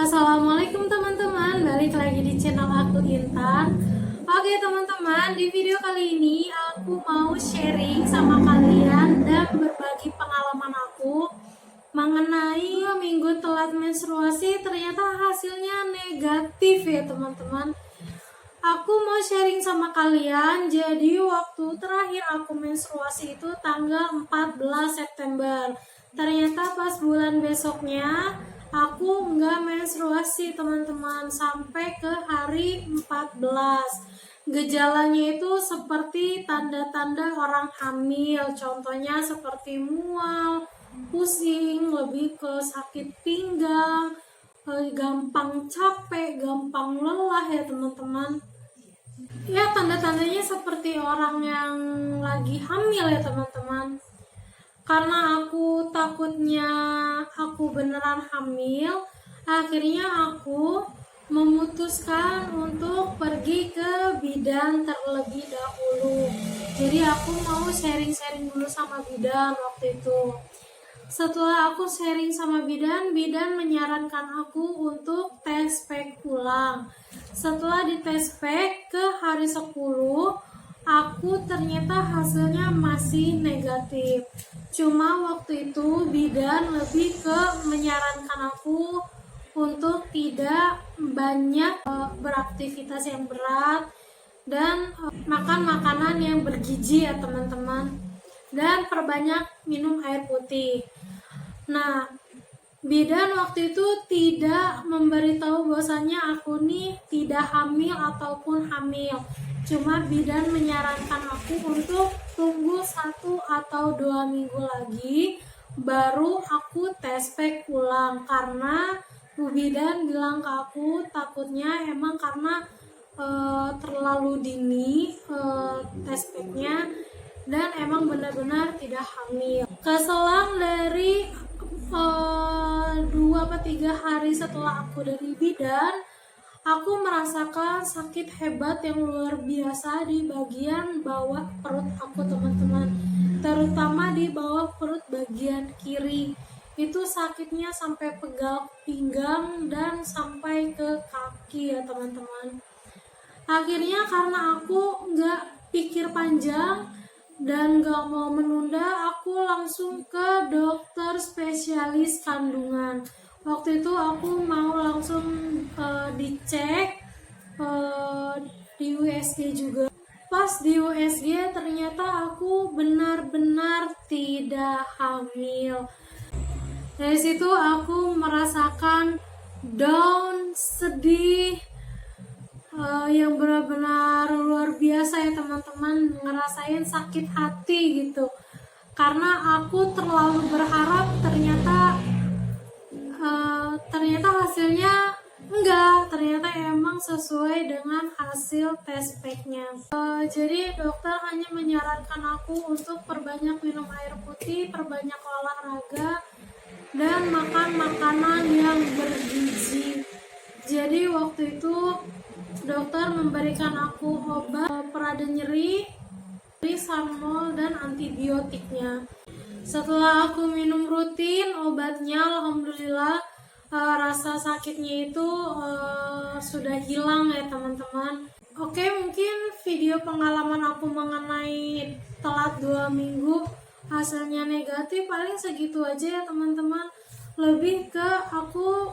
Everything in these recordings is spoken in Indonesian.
Assalamualaikum teman-teman, balik lagi di channel aku Intan. Oke teman-teman, di video kali ini aku mau sharing sama kalian dan berbagi pengalaman aku mengenai 2 minggu telat menstruasi. Ternyata hasilnya negatif ya teman-teman. Aku mau sharing sama kalian. Jadi waktu terakhir aku menstruasi itu tanggal 14 September. Ternyata pas bulan besoknya aku nggak menstruasi teman-teman sampai ke hari 14. Gejalanya itu seperti tanda-tanda orang hamil. Contohnya seperti mual, pusing, lebih ke sakit pinggang, gampang capek, gampang lelah ya teman-teman. Ya tanda-tandanya seperti orang yang lagi hamil ya teman-teman. Karena aku takutnya aku beneran hamil, akhirnya aku memutuskan untuk pergi ke bidan terlebih dahulu. Jadi aku mau sharing-sharing dulu sama bidan waktu itu. Setelah aku sharing sama bidan menyarankan aku untuk tes pack ulang. Setelah dites pack ke hari 10, aku ternyata hasilnya masih negatif. Cuma waktu itu bidan lebih ke menyarankan aku untuk tidak banyak beraktivitas yang berat dan makan makanan yang bergizi ya teman-teman, dan perbanyak minum air putih. Nah, bidan waktu itu tidak memberitahu bahwasanya aku nih tidak hamil ataupun hamil. Cuma bidan menyarankan aku untuk tunggu 1 atau 2 minggu lagi baru aku tes pack ulang, karena Bu bidan bilang ke aku takutnya emang karena terlalu dini tes packnya dan emang benar-benar tidak hamil. Keselang dari 2-3 hari setelah aku dari bidan, aku merasakan sakit hebat yang luar biasa di bagian bawah perut aku teman-teman, terutama di bawah perut bagian kiri. Itu sakitnya sampai pegal pinggang dan sampai ke kaki ya teman-teman. Akhirnya karena aku nggak pikir panjang dan gak mau menunda, aku langsung ke dokter spesialis kandungan. Waktu itu aku mau langsung dicek di USG juga. Pas di USG ternyata aku benar-benar tidak hamil. Dari situ aku merasakan down, sedih, yang benar-benar luar biasa ya teman-teman, ngerasain sakit hati gitu, karena aku terlalu berharap ternyata hasilnya enggak, ternyata emang sesuai dengan hasil tes packnya. Jadi dokter hanya menyarankan aku untuk perbanyak minum air putih, perbanyak olahraga, dan makan makanan yang bergizi. Jadi waktu itu dokter memberikan aku obat perada nyeri, Sanmol, dan antibiotiknya. Setelah aku minum rutin obatnya, alhamdulillah rasa sakitnya itu sudah hilang ya teman-teman. Oke, mungkin video pengalaman aku mengenai telat 2 minggu hasilnya negatif paling segitu aja ya teman-teman. Lebih ke aku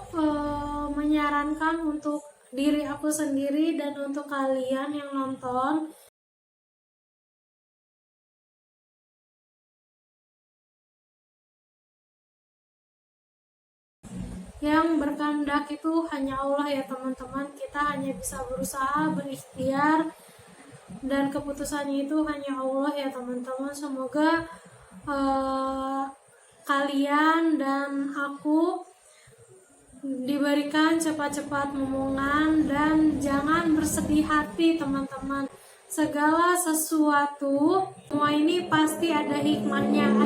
menyarankan untuk diri aku sendiri dan untuk kalian yang nonton, yang berkehendak itu hanya Allah ya teman-teman. Kita hanya bisa berusaha, berikhtiar, dan keputusannya itu hanya Allah ya teman-teman. Semoga kalian dan aku diberikan cepat-cepat momongan dan jangan bersedih hati teman-teman. Segala sesuatu semua ini pasti ada hikmahnya.